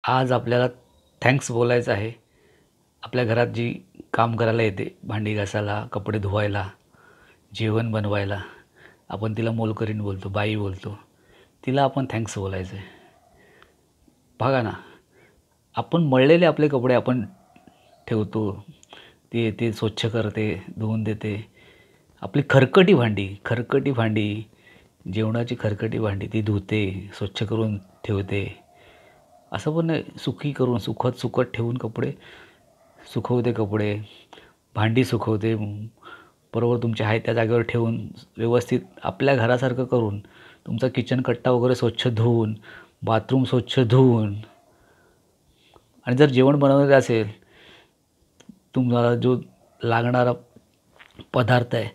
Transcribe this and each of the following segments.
आज आपल्याला थँक्स बोलायचं आहे. आपल्या घरात जी काम करायला येते, भांडी घासायला, कपडे धुवायला, जेवण बनवायला, आपण तिला मोलकरीण बोलतो, बाई बोलतो. तिला आपण थँक्स बोलायचं आहे. बघा ना, आपण मळलेले आपले कपडे आपण ठेवतो. ती येते, स्वच्छ करते, धुवून देते. आपली खरकटी भांडी, जेवणाची खरकटी भांडी ती धुते, स्वच्छ करून ठेवते. असं पण नाही, सुखी करून सुकत ठेवून सुकवते कपडे, भांडी सुकवते. बरोबर तुमच्या आहे त्या जागेवर ठेवून व्यवस्थित आपल्या घरासारखं करून, तुमचा किचन कट्टा वगैरे स्वच्छ धुवून, बाथरूम स्वच्छ धुवून. आणि जर जेवण बनवणार असेल, तुम्हाला जो लागणारा पदार्थ आहे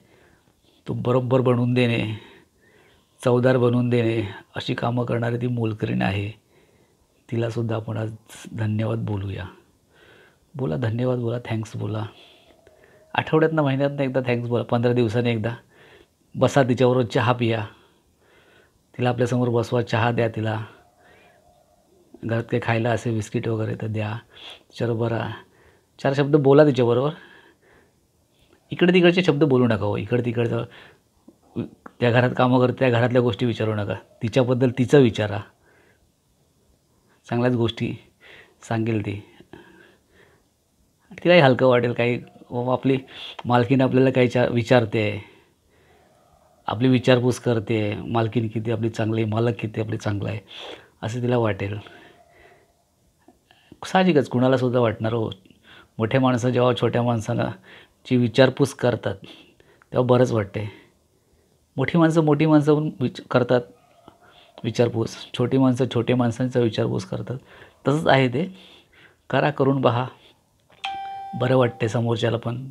तो बरोबर बनवून देणे, चवदार बनवून देणे, अशी कामं करणारी ती मोलकरीण आहे. तिलासुद्धा आपण आज धन्यवाद बोलूया. बोला, धन्यवाद बोला, थँक्स बोला. आठवड्यातनं, महिन्यातनं एकदा थँक्स बोला, 15 दिवसांनी एकदा बसा, तिच्याबरोबर चहा पिया, तिला आपल्यासमोर बसवा, चहा द्या तिला. घरात काही खायला असेल बिस्किट वगैरे तर द्या, तिच्याबरोबर 4 शब्द बोला तिच्याबरोबर. इकडे तिकडचे शब्द बोलू नका हो. इकडे तिकडचं त्या घरात कामं करते, त्या घरातल्या गोष्टी विचारू नका. तिच्याबद्दल तिचं विचारा, चांगल्याच गोष्टी सांगेल ती. तिलाही हलकं वाटेल. काही आपली मालकीण आपल्याला काही विचारते, आपली विचारपूस करते, मालकीण किती आपली चांगली आहे, मालक किती आपली चांगला आहे, असं तिला वाटेल. साहजिकच कुणालासुद्धा वाटणार हो. मोठे माणसं जेव्हा छोट्या माणसांना ची विचारपूस करतात तेव्हा बरंच वाटते. मोठी माणसं पण करतात विचारपूस, छोटे माणसांचा विचारपूस करतात. तसंच आहे ते. करा, करून पहा, बरं वाटते समोरच्याला पण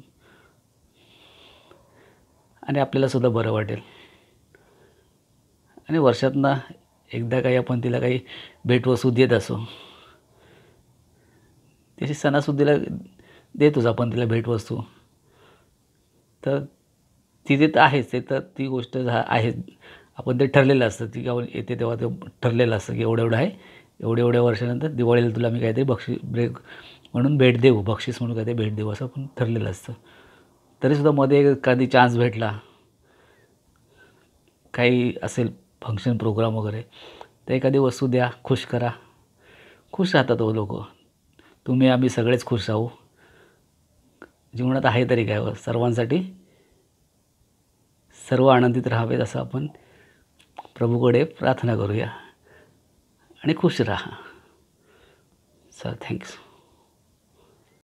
आणि आपल्यालासुद्धा बरं वाटेल. आणि वर्षातनं एकदा काही आपण तिला काही भेटवस्तू देत असो. तशी सणासुदीला देतोच आपण तिला भेटवस्तू. तर तिथे तर आहेच ते, तर ती गोष्ट आहे. आपण ते ठरलेलं असतं, ती जेव्हा येते तेव्हा ते ठरलेलं असतं की एवढं आहे, एवढ्या वर्षानंतर दिवाळीला तुला मी काहीतरी बक्षीस म्हणून काहीतरी भेट देऊ, असं आपण ठरलेलं असतं. तरीसुद्धा मध्ये एखादी चान्स भेटला, काही असेल फंक्शन प्रोग्राम वगैरे, तर एखादी वस्तू द्या, खुश करा. खुश राहतात हो लोक. तुम्ही आम्ही सगळेच खुश राहू. जीवनात आहे तरी काय, सर्वांसाठी सर्व आनंदित राहावेत असं आपण प्रभूकडे प्रार्थना करूया आणि खुश राहा. Sir, thanks.